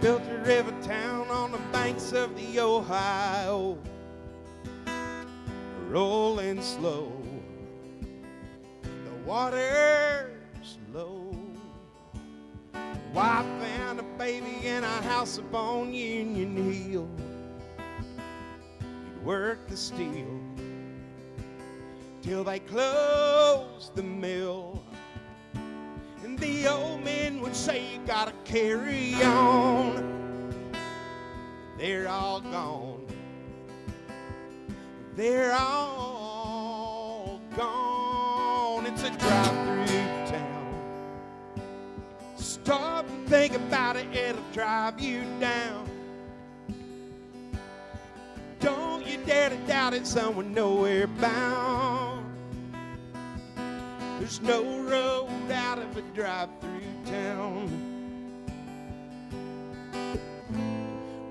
built a river town on the banks of the Ohio, rolling slow. The water's low. Wife and a baby in a house upon Union Hill. He'd work the steel till they closed the mill. And the old men would say, you gotta carry on. They're all gone. They're all gone. It's a drive-through town. Stop and think about it, it'll drive you down. Don't you dare to doubt it, someone nowhere bound. There's no road out of a drive-through town.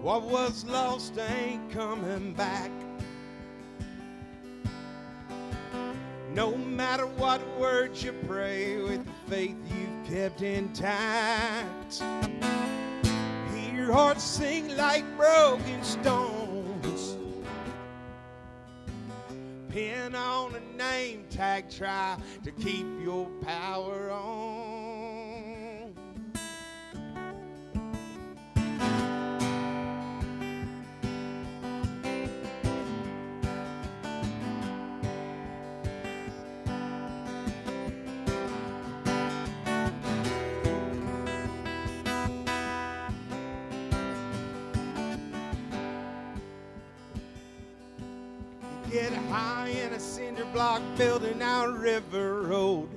What was lost ain't coming back. No matter what words you pray, with the faith you've kept intact, hear your heart sing like broken stones. Pin on a name tag, try to keep your power on. Get high in a cinder block building out River Road.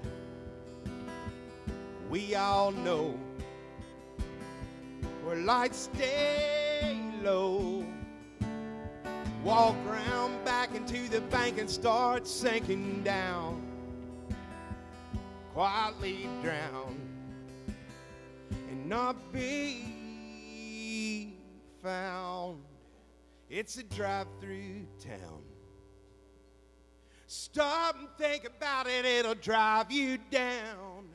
We all know where lights stay low. Walk round back into the bank and start sinking down. Quietly drown and not be found. It's a drive-through town. Stop and think about it, it'll drive you down.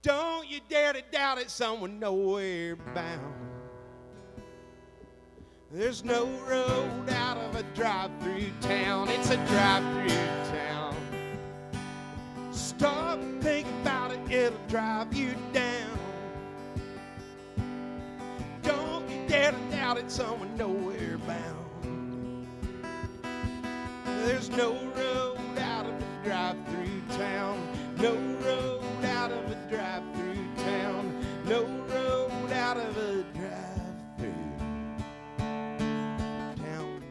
Don't you dare to doubt it, someone nowhere bound. There's no road out of a drive-through town. It's a drive-through town. Stop and think about it, it'll drive you down. Don't you dare to doubt it, someone nowhere bound. There's no road out of a drive-through town. No road out of a drive-through town. No road out of a drive-through town.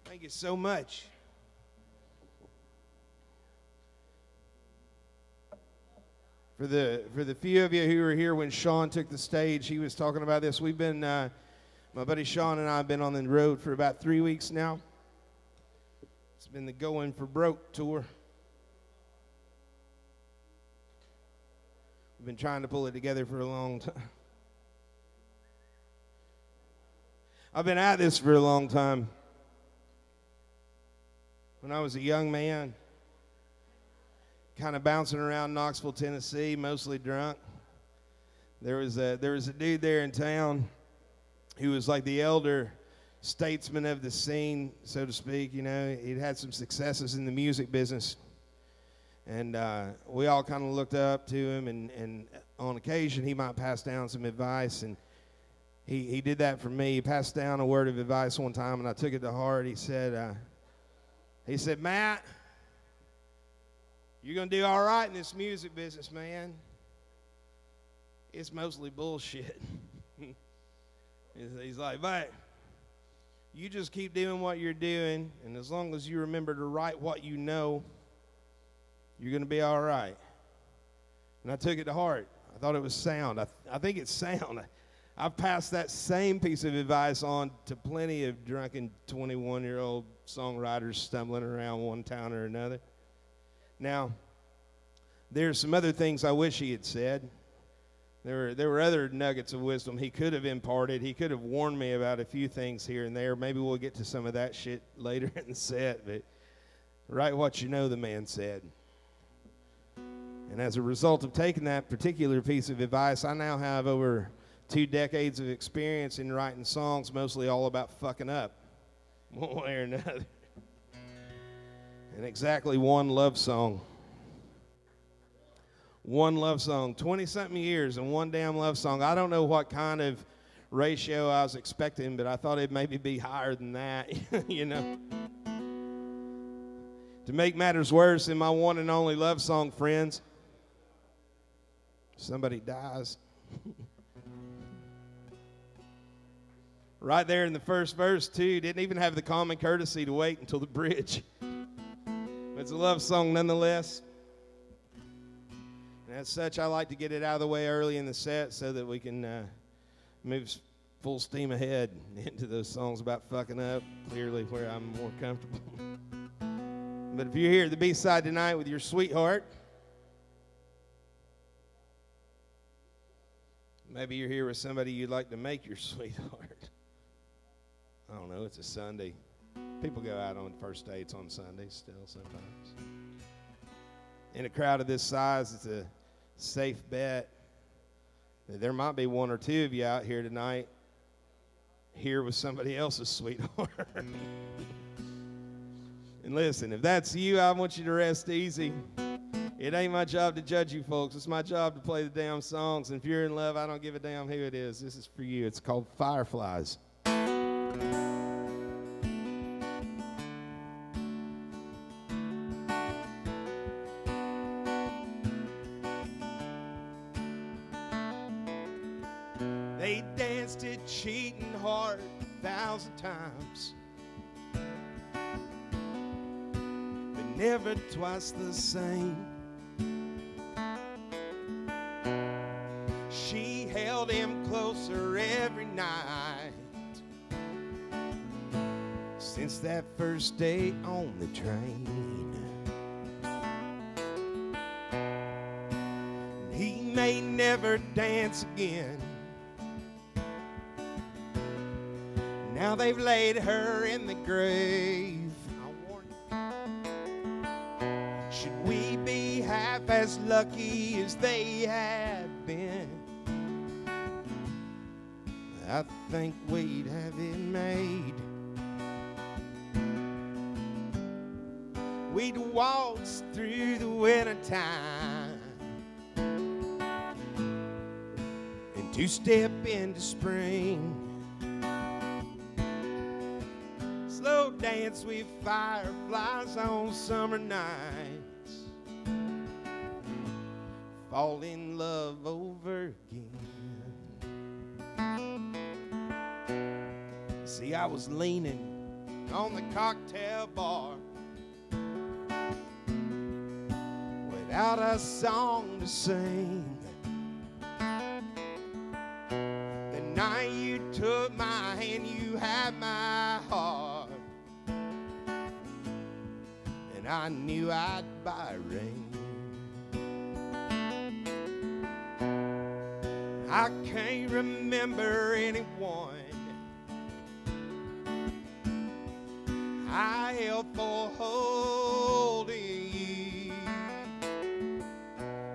Thank you so much. For the few of you who were here when Sean took the stage, he was talking about this. We've been, my buddy Sean and I have been on the road for about 3 weeks now. It's been the Going for Broke tour. We've been trying to pull it together for a long time. I've been at this for a long time. When I was a young man, kind of bouncing around Knoxville, Tennessee, mostly drunk. There was a dude there in town who was like the elder statesman of the scene, so to speak. You know, he'd had some successes in the music business, and we all kind of looked up to him. And on occasion, he might pass down some advice, and he did that for me. He passed down a word of advice one time, and I took it to heart. He said, Matt, you're going to do all right in this music business, man. It's mostly bullshit. He's like, but you just keep doing what you're doing, and as long as you remember to write what you know, you're going to be all right. And I took it to heart. I thought it was sound. I think it's sound. I've passed that same piece of advice on to plenty of drunken 21-year-old songwriters stumbling around one town or another. Now, there's some other things I wish he had said. There were other nuggets of wisdom he could have imparted. He could have warned me about a few things here and there. Maybe we'll get to some of that shit later in the set. But write what you know, the man said. And as a result of taking that particular piece of advice, I now have over 2 decades of experience in writing songs, mostly all about fucking up, one way or another. And exactly one love song. One love song, 20-something years and one damn love song. I don't know what kind of ratio I was expecting, but I thought it'd maybe be higher than that, you know. To make matters worse, in my one and only love song, friends, somebody dies. Right there in the first verse, too. Didn't even have the common courtesy to wait until the bridge. It's a love song nonetheless. And as such, I like to get it out of the way early in the set so that we can move full steam ahead into those songs about fucking up, clearly where I'm more comfortable. But if you're here at the B-side tonight with your sweetheart, maybe you're here with somebody you'd like to make your sweetheart. I don't know, it's a Sunday. People go out on first dates on Sundays still sometimes. In a crowd of this size, it's a safe bet that there might be 1 or 2 of you out here tonight here with somebody else's sweetheart. And listen, if that's you, I want you to rest easy. It ain't my job to judge you folks. It's my job to play the damn songs. And if you're in love, I don't give a damn who it is. This is for you. It's called Fireflies. They danced it cheating hard 1,000 times, but never twice the same. She held him closer every night since that first date on the train. He may never dance again. Now they've laid her in the grave. I warn you. Should we be half as lucky as they have been, I think we'd have it made. We'd waltz through the wintertime and two-step into spring. Slow dance with fireflies on summer nights. Fall in love over again. See, I was leaning on the cocktail bar without a song to sing. The night you took my hand, you had my heart. And I knew I'd buy a ring. I can't remember anyone I held for holding you.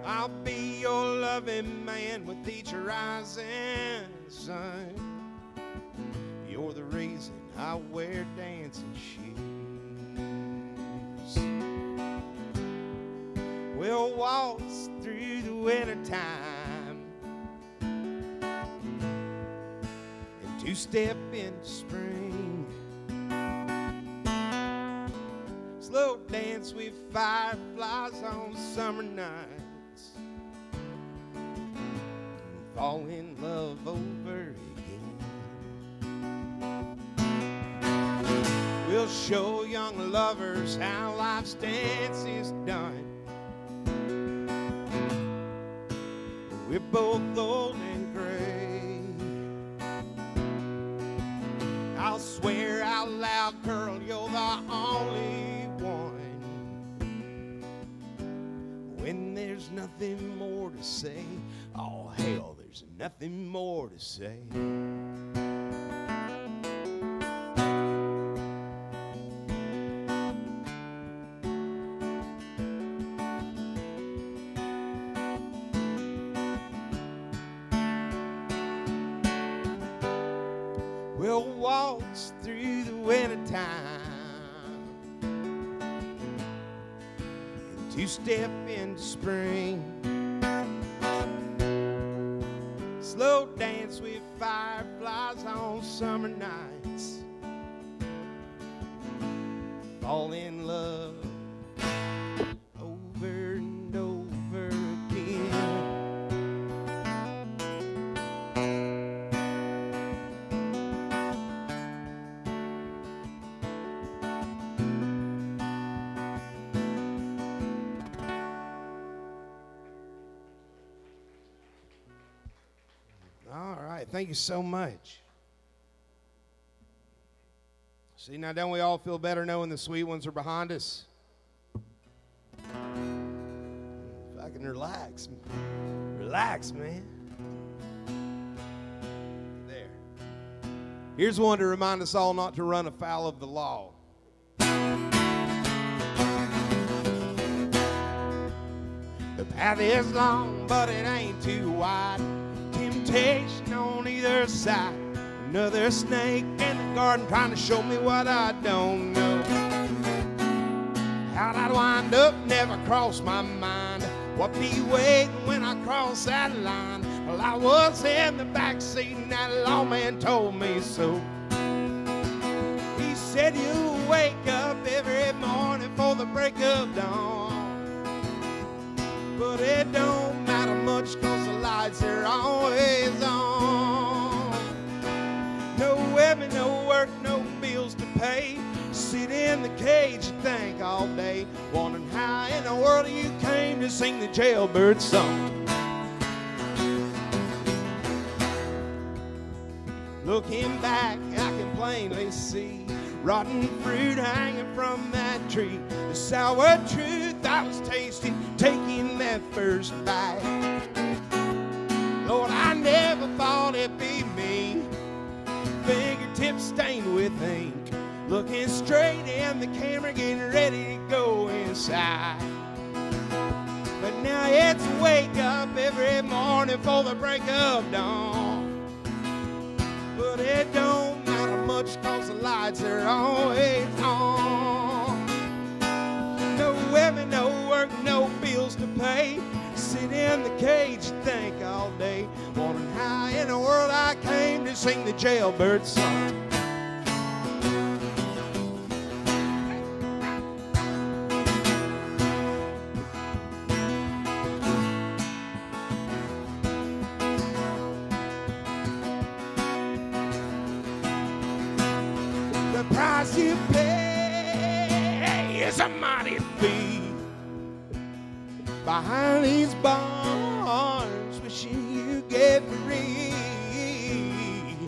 I'll be your loving man with each rising sun. You're the reason I wear dancing shoes. We'll waltz through the wintertime and two-step into spring. Slow dance with fireflies on summer nights and fall in love over again. We'll show young lovers how life's dance is done. We're both old and gray. I'll swear out loud, girl, you're the only one. When there's nothing more to say, oh hell, there's nothing more to say. We'll waltz through the wintertime and two-step into spring. Slow dance with fireflies on summer nights. Fall in love over and over again. All right, thank you so much. See, now don't we all feel better knowing the sweet ones are behind us? If I can relax, man. There. Here's one to remind us all not to run afoul of the law. The path is long, but it ain't too wide. Temptation on either side. Another snake in the garden trying to show me what I don't know. How'd I wind up never crossed my mind. What be waiting when I cross that line? Well, I was in the back seat and that lawman told me so. He said you'll wake up every morning for the break of dawn. But it don't matter much cause the lights are always on. No women, no work, no bills to pay. Sit in the cage and think all day, wondering how in the world you came to sing the jailbird song. Looking back, I can plainly see rotten fruit hanging from that tree. The sour truth I was tasting, taking that first bite. Lord, I never thought it'd be me. Fingertips stained with ink, looking straight in the camera, getting ready to go inside. But now it's wake up every morning for the break of dawn. But it don't matter much cause the lights are always on. No women, no work, no bills to pay. Sit in the cage and think all day, wondering how in the world I came to sing the jailbird song. The price you pay is a mighty fee. Behind these barns, wishing you get free.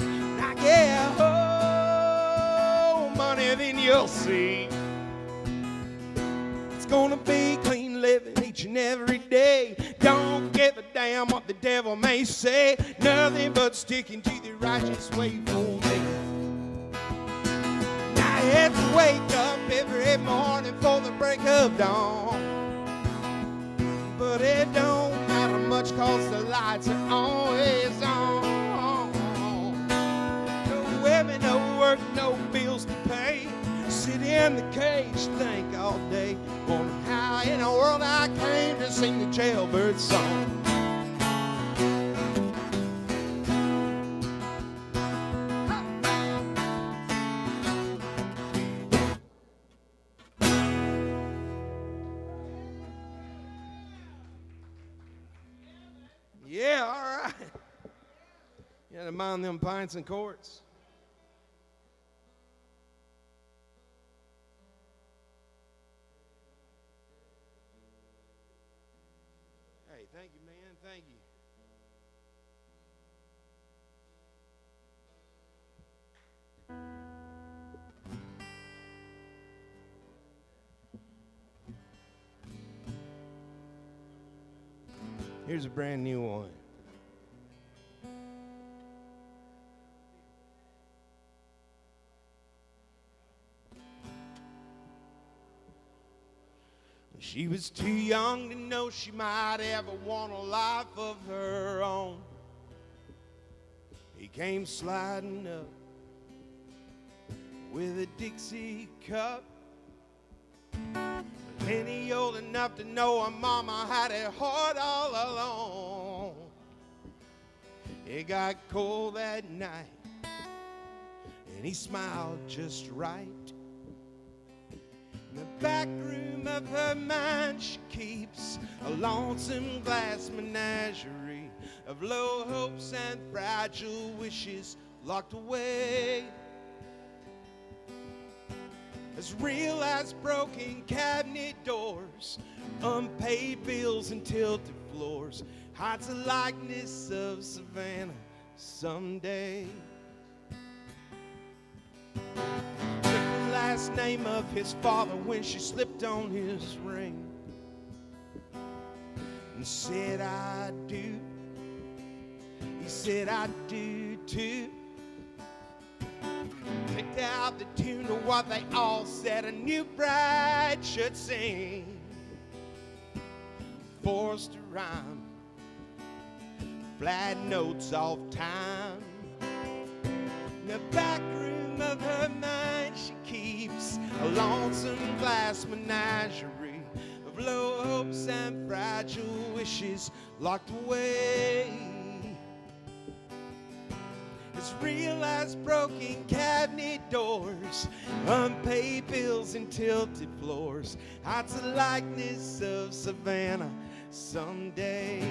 And I get home, money, then you'll see. It's gonna be clean living each and every day. Don't give a damn what the devil may say. Nothing but sticking to the righteous way for me. Now it's wake up every morning for the break of dawn. But it don't matter much cause the lights are always on. No women, no work, no bills to pay. Sit in the cage, think all day, wondering how in the world I came to sing the jailbird song. Yeah, all right. You had to mind them pints and quarts. Hey, thank you, man. Thank you. Here's a brand new one. She was too young to know she might ever want a life of her own. He came sliding up with a Dixie cup, plenty old enough to know her mama had it hard all along. It got cold that night, and he smiled just right. In the back room of her mind, she keeps a lonesome glass menagerie of low hopes and fragile wishes locked away. As real as broken cabinet doors, unpaid bills and tilted floors, hides the likeness of Savannah someday. Took the last name of his father when she slipped on his ring and said, I do. He said, I do too. Picked out the tune to what they all said a new bride should sing. Forced to rhyme, flat notes off time. In the back room of her mind, she keeps a lonesome glass menagerie of low hopes and fragile wishes locked away. As real as broken cabinet doors, unpaid bills and tilted floors, hides the likeness of Savannah someday.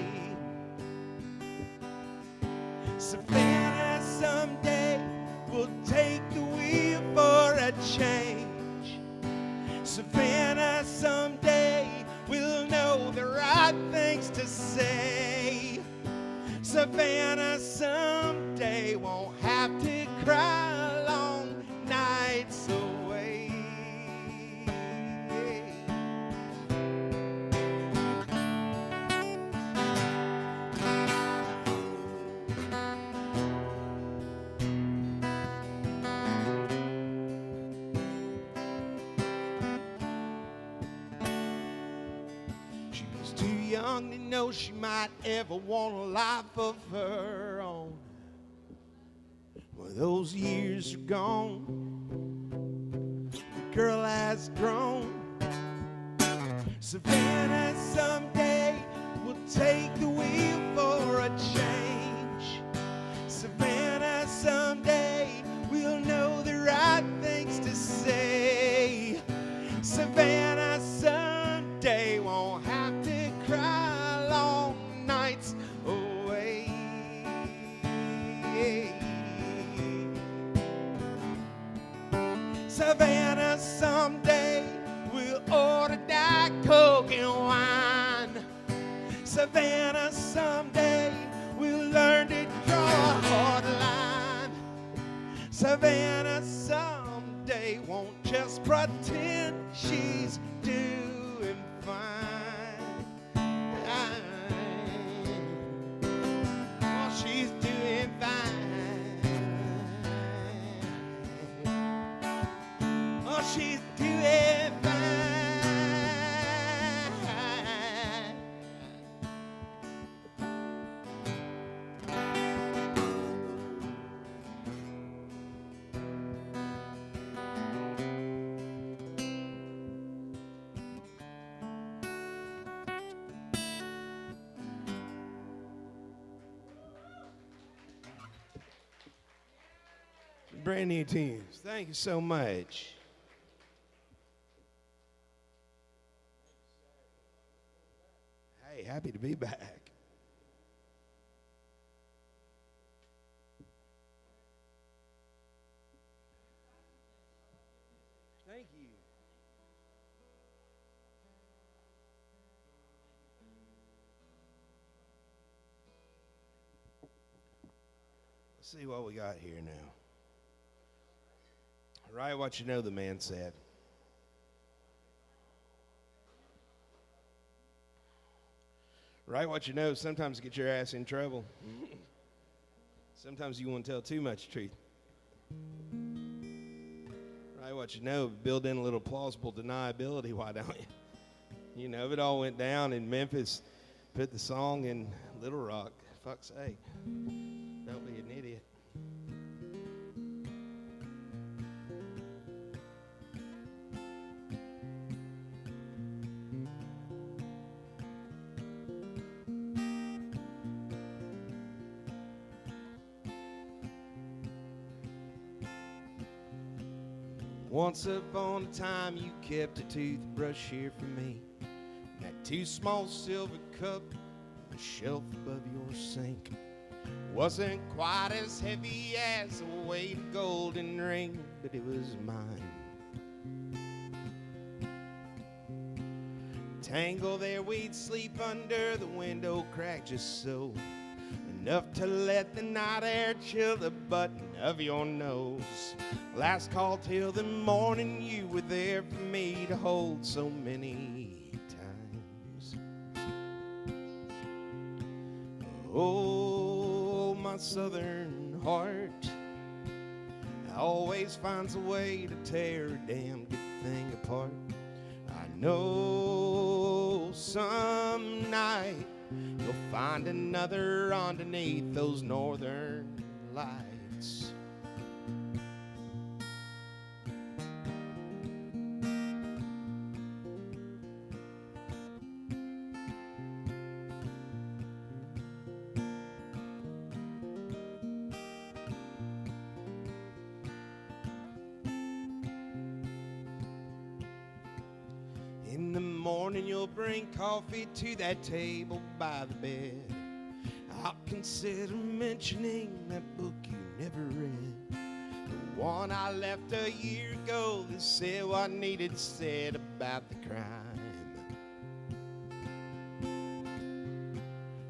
Savannah someday will take the wheel for a change. Savannah someday will know the right things to say. Savannah someday won't have to cry long nights away. She was too young to know she might ever want a life of her own. Well, those years are gone. The girl has grown. Savannah someday will take the wheel for a change. Savannah someday will know the right things to say. Savannah someday won't have to cry long nights away. Savannah someday will order Diet Coke and wine. Savannah someday will learn to draw a hard line. Savannah someday won't just pretend she's doing fine. Oh, she's doing fine. Oh, she's doing fine. Brand new tunes. Thank you so much. Hey, happy to be back. Thank you. Let's see what we got here now. Write what you know, the man said. Write what you know sometimes get your ass in trouble. Sometimes you want to tell too much truth. Write what you know, build in a little plausible deniability, why don't you? You know, it all went down in Memphis. Put the song in Little Rock. Fuck's sake. Don't be an idiot. Once upon a time you kept a toothbrush here for me. That too small silver cup on the shelf above your sink wasn't quite as heavy as a weighted golden ring, but it was mine. Tangle there we'd sleep under the window crack just so, enough to let the night air chill the button of your nose. Last call till the morning, you were there for me to hold so many times. Oh, my southern heart always finds a way to tear a damn good thing apart. I know some night you'll find another underneath those northern lights. In the morning you'll bring coffee to that table by the bed. I'll consider mentioning that book you never read, the one I left a year ago that said what needed said about the crime.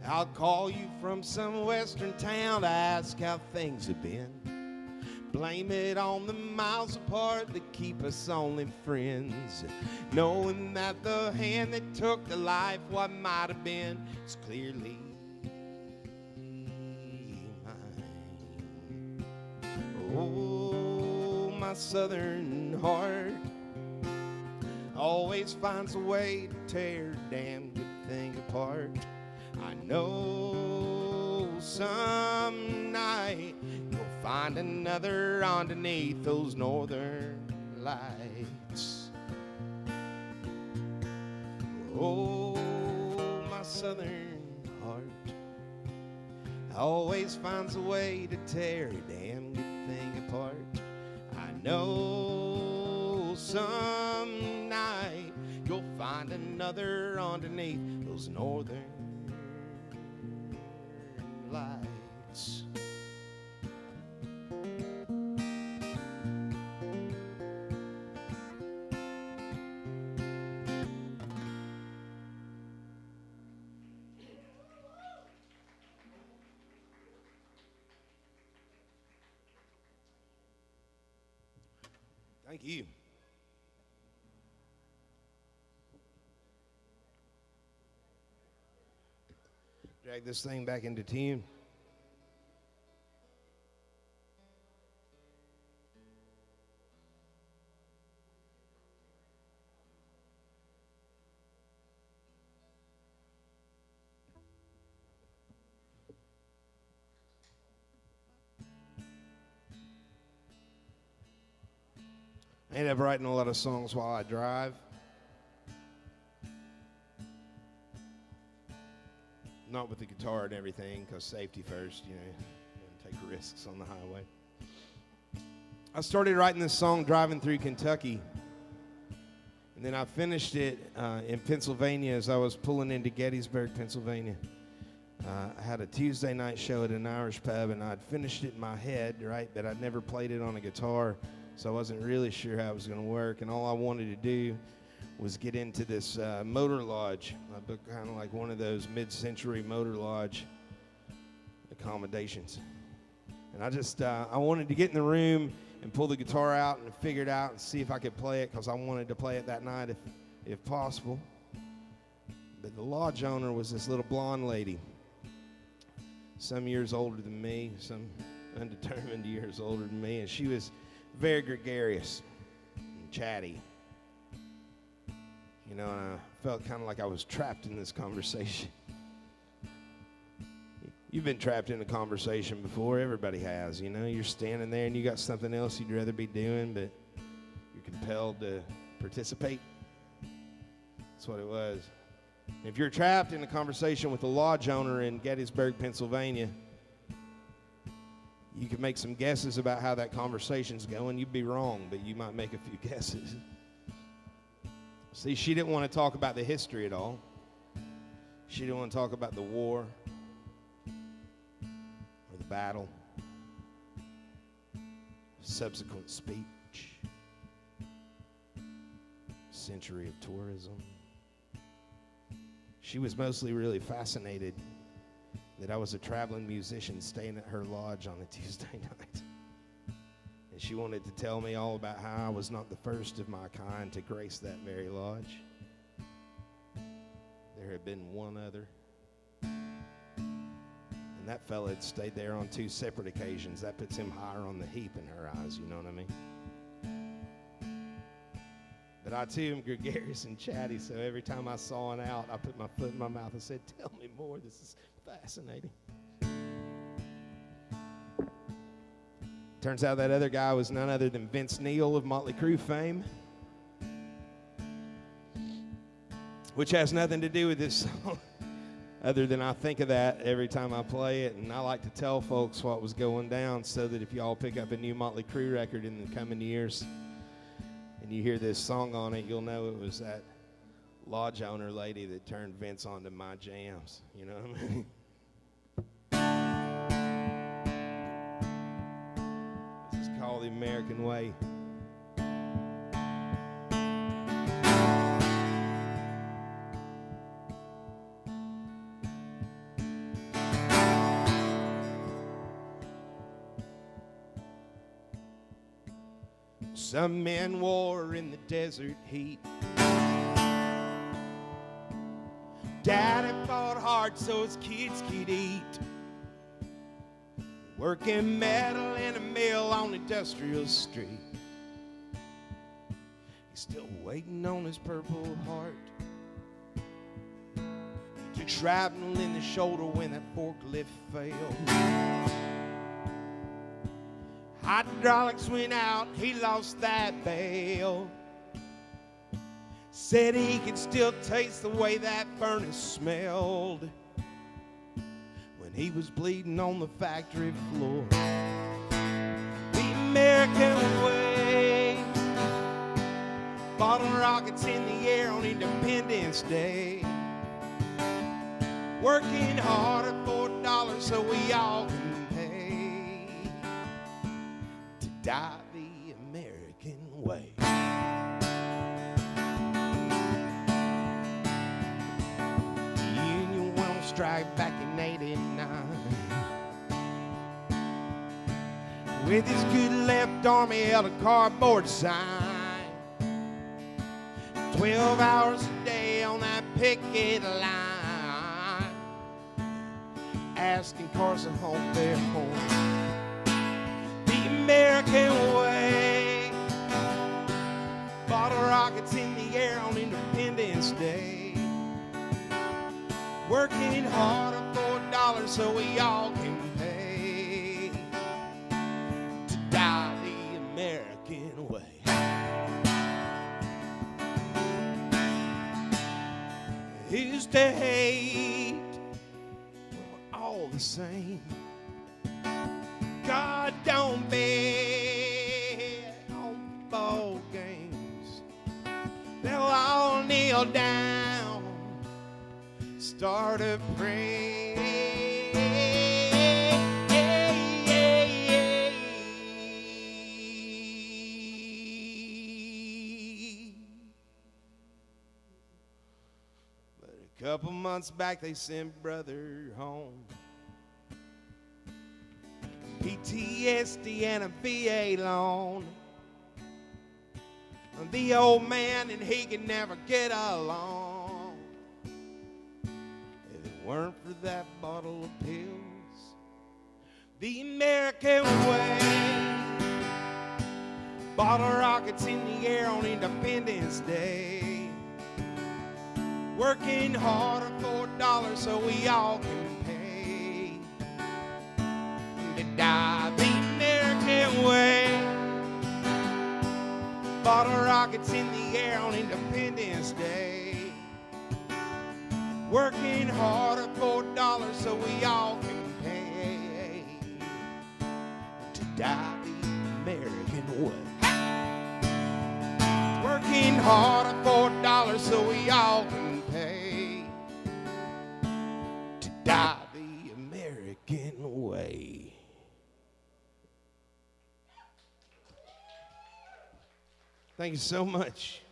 I'll call you from some western town to ask how things have been. Blame it on the miles apart that keep us only friends, knowing that the hand that took the life what might have been is clearly mine. Oh, my southern heart always finds a way to tear a damn good thing apart. I know some night you'll find another underneath those northern lights. Oh, my southern heart always finds a way to tear a damn good thing apart. I know some night you'll find another underneath those northern lights. Thank you. Drag this thing back into tune. I end up writing a lot of songs while I drive. Not with the guitar and everything, because safety first, you know, don't take risks on the highway. I started writing this song driving through Kentucky, and then I finished it in Pennsylvania as I was pulling into Gettysburg, Pennsylvania. I had a Tuesday night show at an Irish pub, and I'd finished it in my head, right, but I'd never played it on a guitar, so I wasn't really sure how it was going to work, and all I wanted to do was get into this motor lodge. I booked kind of like one of those mid-century motor lodge accommodations. And I wanted to get in the room and pull the guitar out and figure it out and see if I could play it, because I wanted to play it that night if possible. But the lodge owner was this little blonde lady, some years older than me, some undetermined years older than me, and she was very gregarious and chatty. You know, and I felt kind of like I was trapped in this conversation. You've been trapped in a conversation before. Everybody has. You know, you're standing there and you got something else you'd rather be doing, but you're compelled to participate. That's what it was. If you're trapped in a conversation with a lodge owner in Gettysburg, Pennsylvania, you can make some guesses about how that conversation's going. You'd be wrong, but you might make a few guesses. See, she didn't want to talk about the history at all. She didn't want to talk about the war or the battle, subsequent speech, century of tourism. She was mostly really fascinated that I was a traveling musician staying at her lodge on a Tuesday night. And she wanted to tell me all about how I was not the first of my kind to grace that very lodge. There had been one other. And that fella had stayed there on 2 separate occasions. That puts him higher on the heap in her eyes, you know what I mean? But I too am gregarious and chatty, so every time I saw an out, I put my foot in my mouth and said, "Tell me more, this is fascinating." Turns out that other guy was none other than Vince Neil of Motley Crue fame, which has nothing to do with this song, other than I think of that every time I play it, and I like to tell folks what was going down so that if y'all pick up a new Motley Crue record in the coming years and you hear this song on it, you'll know it was that lodge owner lady that turned Vince onto my jams, you know what I mean? This is called the American Way. Some men war in the desert heat. Daddy fought hard so his kids could eat. Working metal in a mill on Industrial Street. He's still waiting on his Purple Heart. He took shrapnel in the shoulder when that forklift failed. Hydraulics went out, he lost that bale. Said he could still taste the way that furnace smelled when he was bleeding on the factory floor. The American way. Bottle rockets in the air on Independence Day. Working harder for $1 so we all can die the American way. The Union went on strike back in '89 with his good left arm, he held a cardboard sign. 12 hours a day on that picket line, asking cars to honk their horn. American way. Bottle rockets in the air on Independence Day. Working harder for $1 so we all can pay to die the American way. Who's to hate when we're all the same? God don't bet on ball games. They'll all kneel down, start a prayer. But a couple months back they sent brother home. PTSD and a VA loan. The old man and he can never get along. If it weren't for that bottle of pills, the American way. Bottle rockets in the air on Independence Day. Working harder for a dollar so we all can pay to die the American way. Bottle rockets in the air on Independence Day. Working harder for a dollar so we all can pay to die the American way. Working harder for a dollar so we all can pay to die the American way. Thank you so much.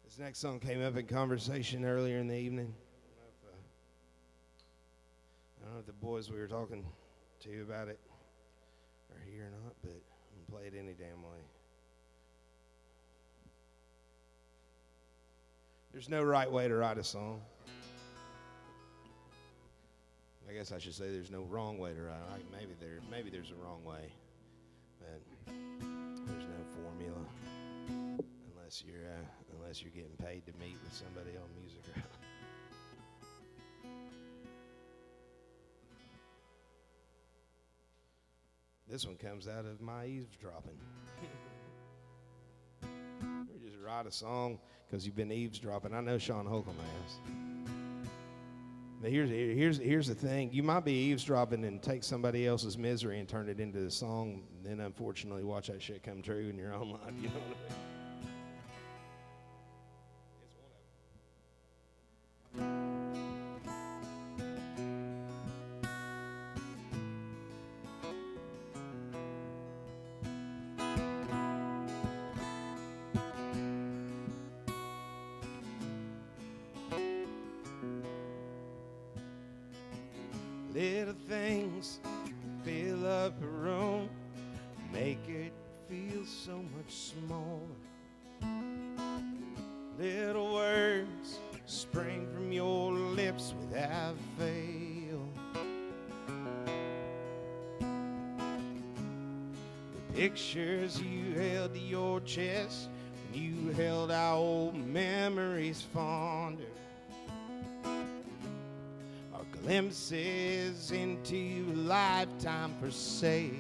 This next song came up in conversation earlier in the evening. I don't know if the boys we were talking to about it are here or not, but I'm going to play it any damn way. There's no right way to write a song. I guess I should say there's no wrong way to write it. Maybe there's a wrong way, but there's no formula unless you're getting paid to meet with somebody on music. This one comes out of my eavesdropping. Or just write a song because you've been eavesdropping. I know Sean Holcomb has. But here's the thing. You might be eavesdropping and take somebody else's misery and turn it into a song, and then unfortunately watch that shit come true in your own life. You know what I mean? Little things fill up a room, make it feel so much smaller. Little words spring from your lips without fail. The pictures you held to your chest when you held our old memories fonder. Glimpses into a lifetime for sale.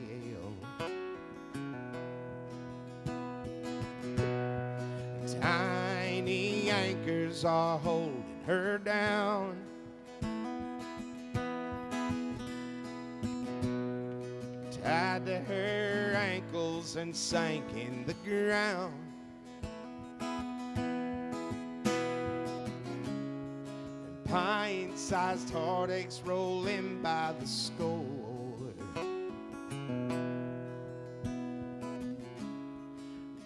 Tiny anchors are holding her down. Tied to her ankles and sank in the ground. Pint-sized heartaches rolling by the score.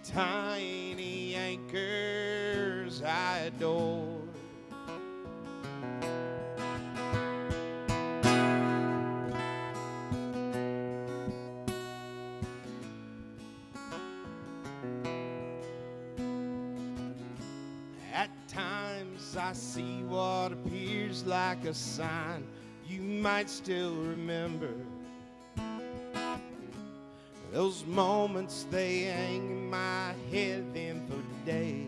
Tiny anchors I adore. At times I see what appears like a sign you might still remember. Those moments, they hang in my head then for days.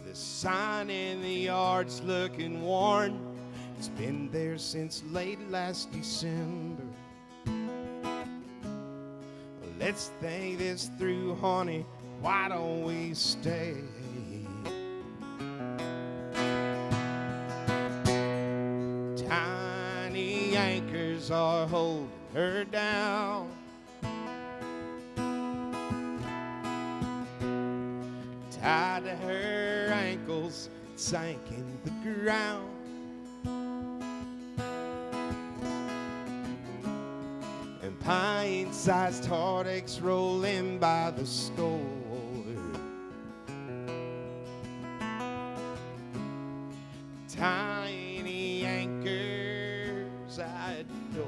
The sign in the yard's looking worn. It's been there since late last December. Let's think this through, honey. Why don't we stay? Tiny anchors are holding her down. Tied to her ankles, sank in the ground. And pint-sized heartaches rolling by the score. Tiny anchors I adore.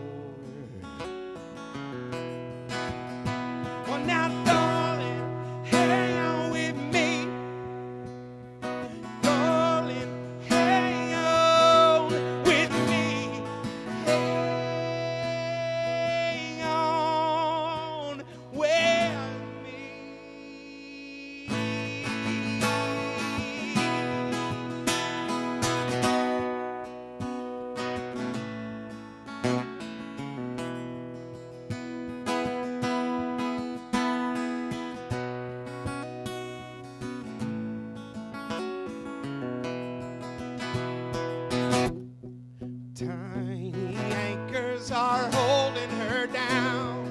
Well, now, darling, hang on with me. Darling, holding her down.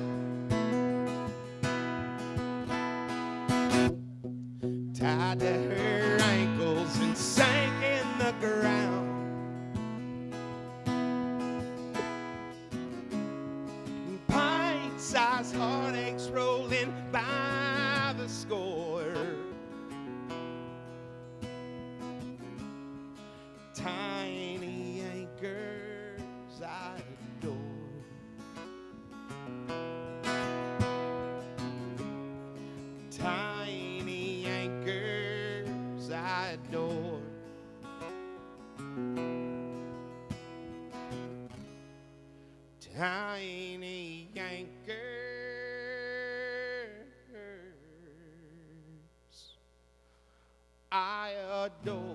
Tied to her ankles and sank in the ground. Pint-sized heartaches rolling by the score. Tiny anchors I adore. Tiny anchors I adore. Tiny anchors I adore.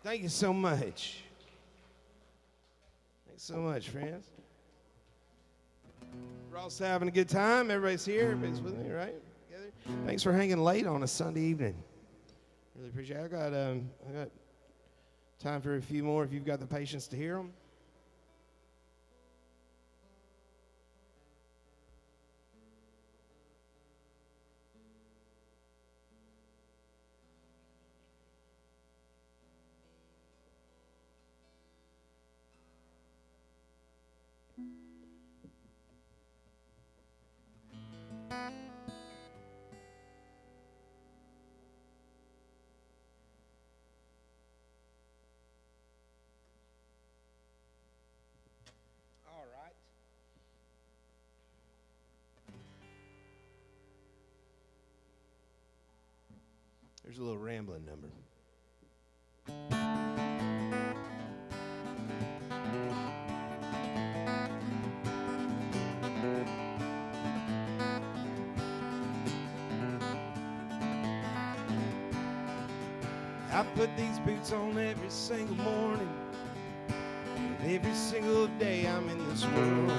Thank you so much. Thanks so much, friends. We're all having a good time. Everybody's here. Everybody's with me, right? Together. Thanks for hanging late on a Sunday evening. Really appreciate it. I got time for a few more if you've got the patience to hear them. There's a little rambling number. I put these boots on every single morning, and every single day I'm in this world.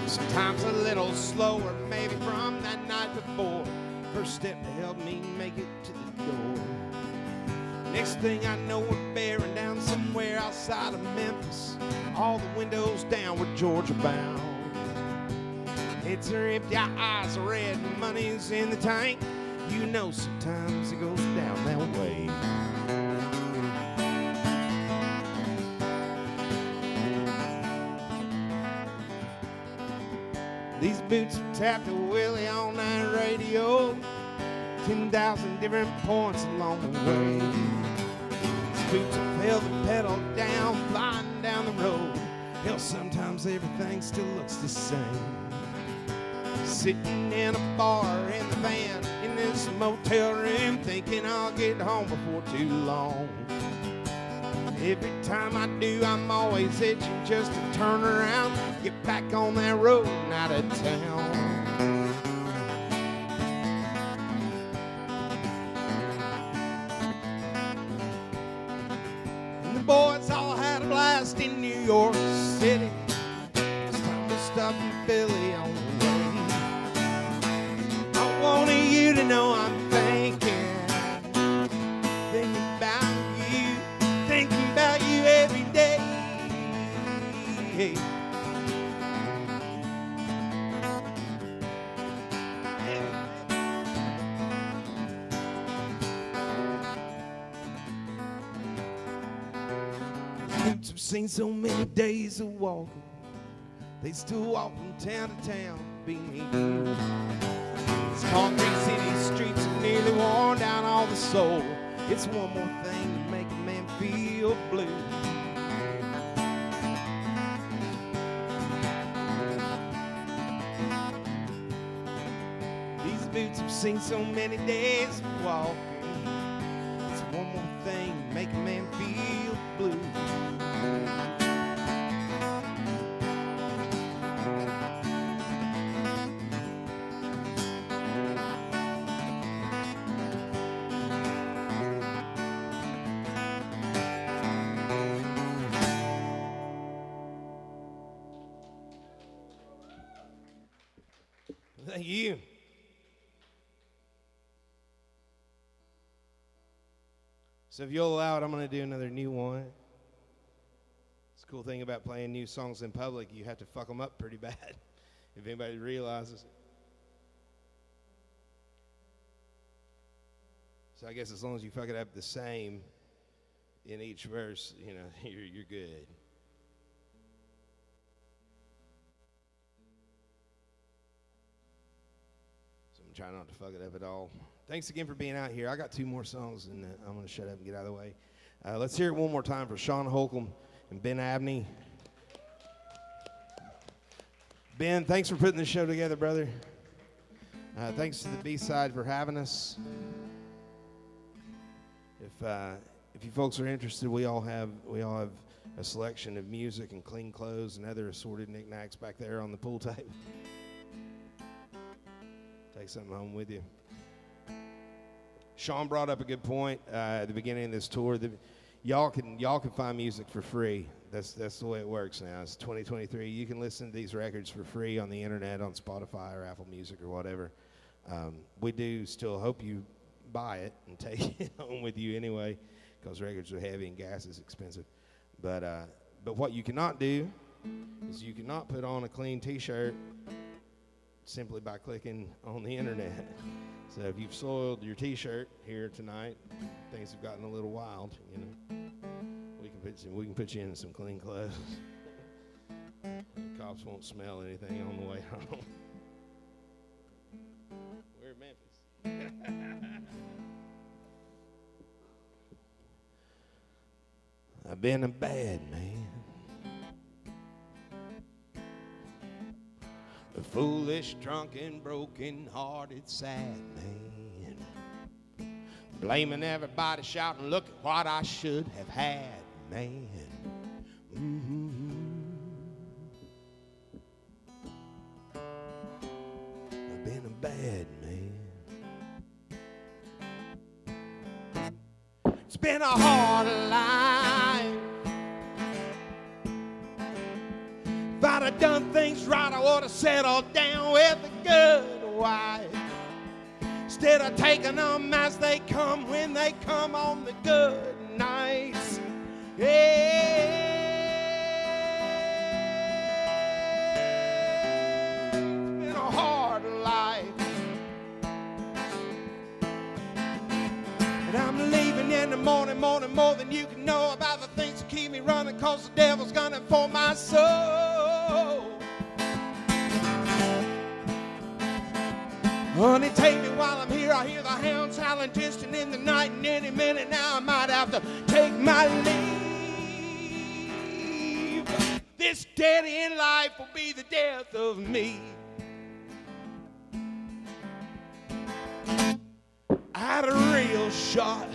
Sometimes a little slower, maybe from that night before. First step to help me make it to the door. Next thing I know, we're bearing down somewhere outside of Memphis. All the windows down, we're Georgia bound. Heads are empty, our eyes are red, and money's in the tank. You know sometimes it goes down that way. These boots are tapped to Willie on that radio. 10,000 different points along the way. These boots have held the pedal down, flying down the road. Hell, sometimes everything still looks the same. Sitting in a bar in the van in this motel room, thinking I'll get home before too long. Every time I do, I'm always itching just to turn around, get back on that road and out of town. And the boys all had a blast in New York City. It's time to stop in Philly on the way. I wanted you to know I'm thinking about you every day. Boots have seen so many days of walking, they still walk from town to town, being you. These concrete city streets have nearly worn down all the soul. It's one more thing to make a man feel blue. These boots have seen so many days of walking. It's one more thing to make a man feel blue. Thank you. So if you'll allow it, I'm going to do another new one. It's a cool thing about playing new songs in public. You have to fuck them up pretty bad if anybody realizes it. So I guess as long as you fuck it up the same in each verse, you know, you're good. So I'm trying not to fuck it up at all. Thanks again for being out here. I got 2 more songs, and I'm going to shut up and get out of the way. Let's hear it one more time for Sean Holcomb and Ben Abney. Ben, thanks for putting this show together, brother. Thanks to the B-side for having us. If you folks are interested, we all have a selection of music and clean clothes and other assorted knickknacks back there on the pool table. Take something home with you. Sean brought up a good point at the beginning of this tour. Y'all can find music for free. That's the way it works now. It's 2023. You can listen to these records for free on the internet, on Spotify or Apple Music or whatever. We do still hope you buy it and take it home with you anyway, because records are heavy and gas is expensive. But what you cannot do is you cannot put on a clean T-shirt simply by clicking on the internet. So if you've soiled your T-shirt here tonight, things have gotten a little wild. You know, we can put you in some clean clothes. The cops won't smell anything on the way home. We're in Memphis. I've been a bad man, a foolish, drunken, broken-hearted, sad man, blaming everybody, shouting, look at what I should have had, man. I've been a bad man. It's been a hard life. If I'd have done things right, I would have settled down with a good wife. Instead of taking them as they come when they come on the good nights. Yeah. It's been a hard life. And I'm leaving in the morning more than you can know about the things that keep me running, cause the devil's gunning for my soul. Honey, take me while I'm here. I hear the hounds howling distant in the night, and any minute now I might have to take my leave. This dead end life will be the death of me. I had a real shot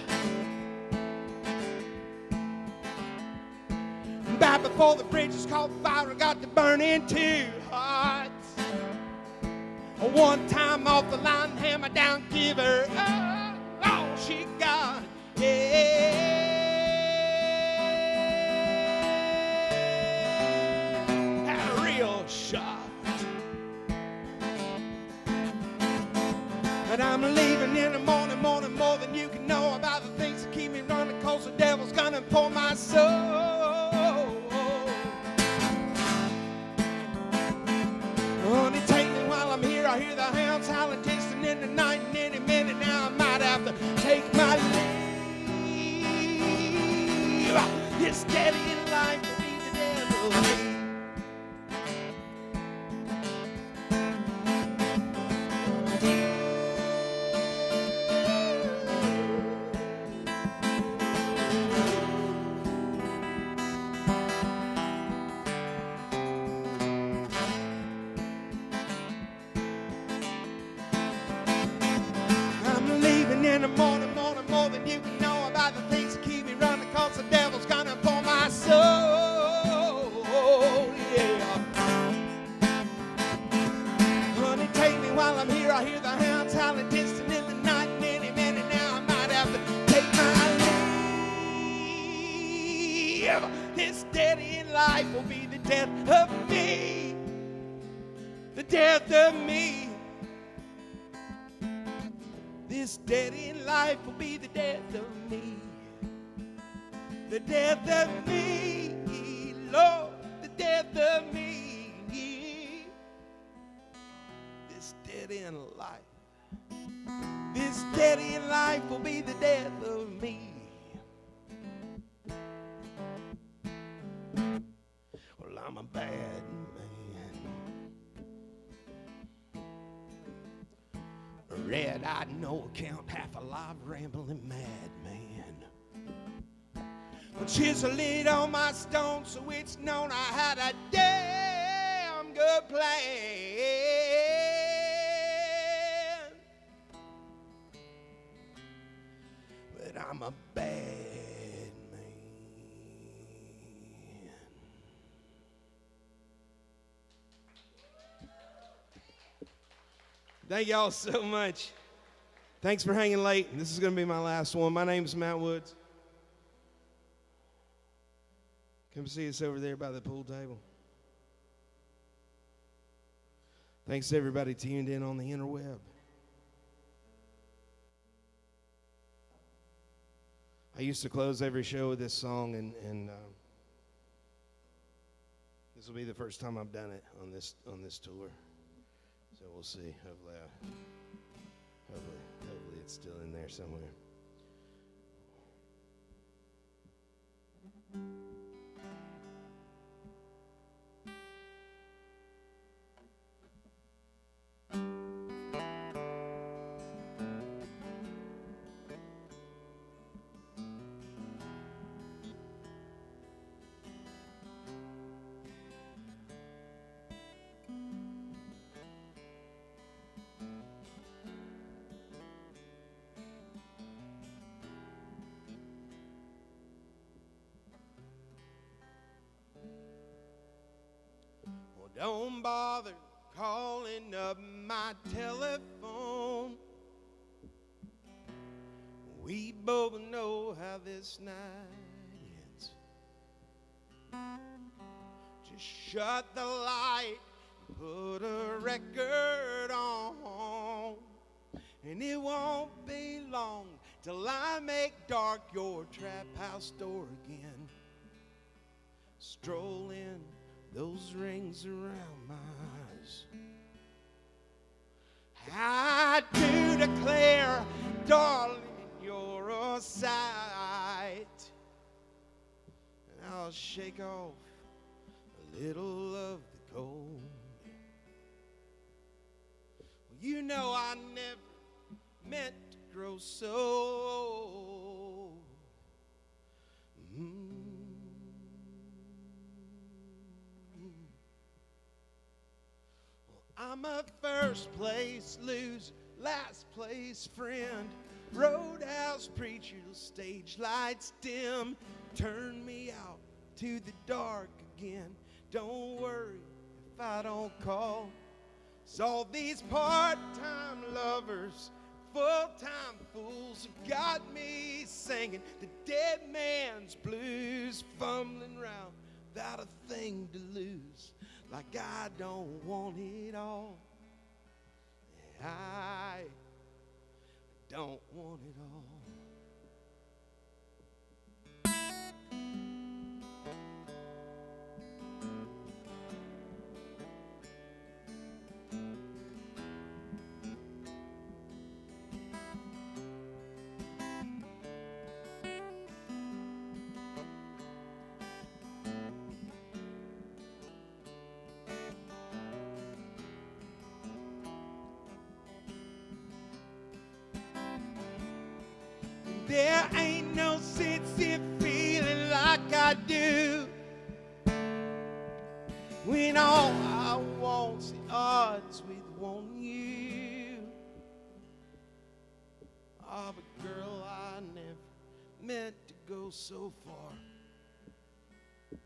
back before the bridges caught fire and got to burning too hot. One time off the line, hammer down, give her all she got. Yeah. Had a real shot. And I'm leaving in the morning more than you can know about the things that keep me running, cause the devil's gunning for my soul. Honey, take me while I'm here. I hear the hounds howling distant in the night, and any minute now I might have to take my leave. This dead end life will be the devil. In the morning more than you can know about the things that keep me running, cause the devil's gunning for my soul. Yeah. Honey, take me while I'm here. I hear the hounds howling distant in the night, and any minute now I might have to take my leave. This dead end life will be the death of me. The death of me. This dead end life will be the death of me. The death of me, Lord, the death of me. This dead end life, this dead end life will be the death of me. Well, I'm a bad man, a red-eyed, no account, half alive, rambling madman. Chisel it on my stone so it's known I had a damn good plan. But I'm a bad man. Thank y'all so much. Thanks for hanging late. This is going to be my last one. My name's Matt Woods. Come see us over there by the pool table. Thanks to everybody tuned in on the interweb. I used to close every show with this song, and this will be the first time I've done it on this tour. So we'll see. Hopefully it's still in there somewhere. Don't bother calling up my telephone. We both know how this night ends. Just shut the light, put a record on, and it won't be long till I make dark your trap house door again. Stroll in, those rings around my eyes. I do declare, darling, you're a sight. And I'll shake off a little of the cold. Well, you know I never meant to grow so old. I'm a first place loser, last place friend, roadhouse preacher, stage lights dim, turn me out to the dark again. Don't worry if I don't call. It's all these part-time lovers, full-time fools have got me singing the dead man's blues, fumbling around without a thing to lose. Like I don't want it all. I don't want it all. There ain't no sense in feeling like I do when all I want's the odds with wanting you. Oh, but girl, I never meant to go so far and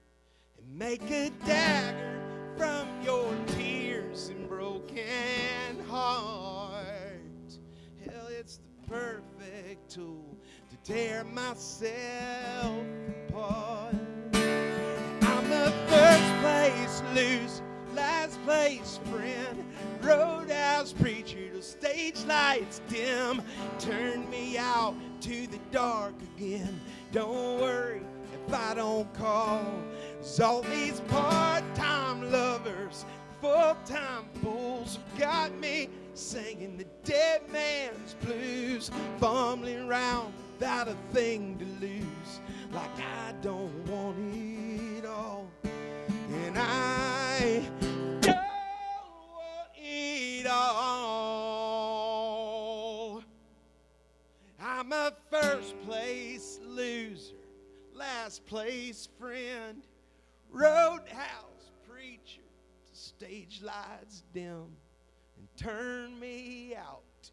make a dagger from your tears and broken heart. Hell, it's the perfect tool to tear myself apart. I'm the first place loser, last place friend, roadhouse house preacher till stage lights dim. Turn me out to the dark again. Don't worry if I don't call. 'Cause all these part-time lovers, full-time fools have got me singing the dead man's blues, fumbling around without a thing to lose, like I don't want it all, and I don't want it all. I'm a first place loser, last place friend, roadhouse preacher till stage lights dim and turn me out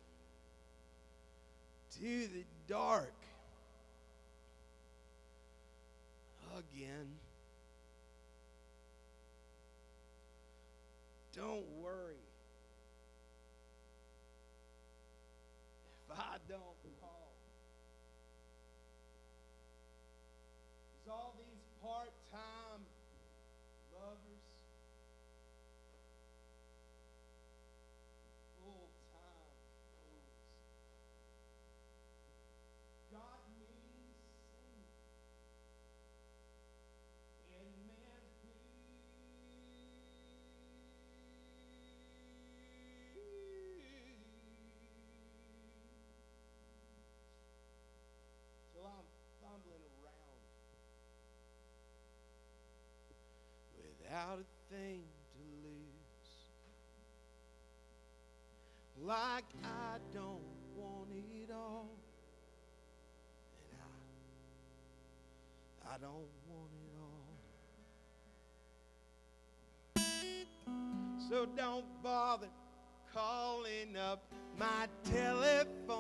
to the dark again. Don't worry if I don't call. 'Cause all these part-time lovers, full-time fools, got me singing in man's blues till I'm fumbling around without a thing to lose, like I don't want it all, and I don't want it all. So don't bother calling up my telephone,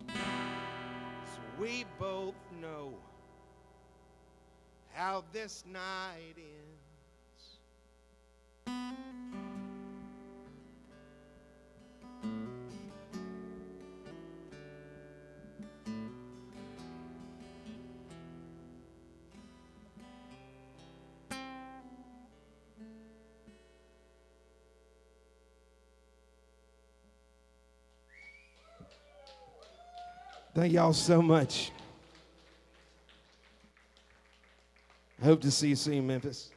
so we both know how this night ends. Thank y'all so much. I hope to see you soon, Memphis.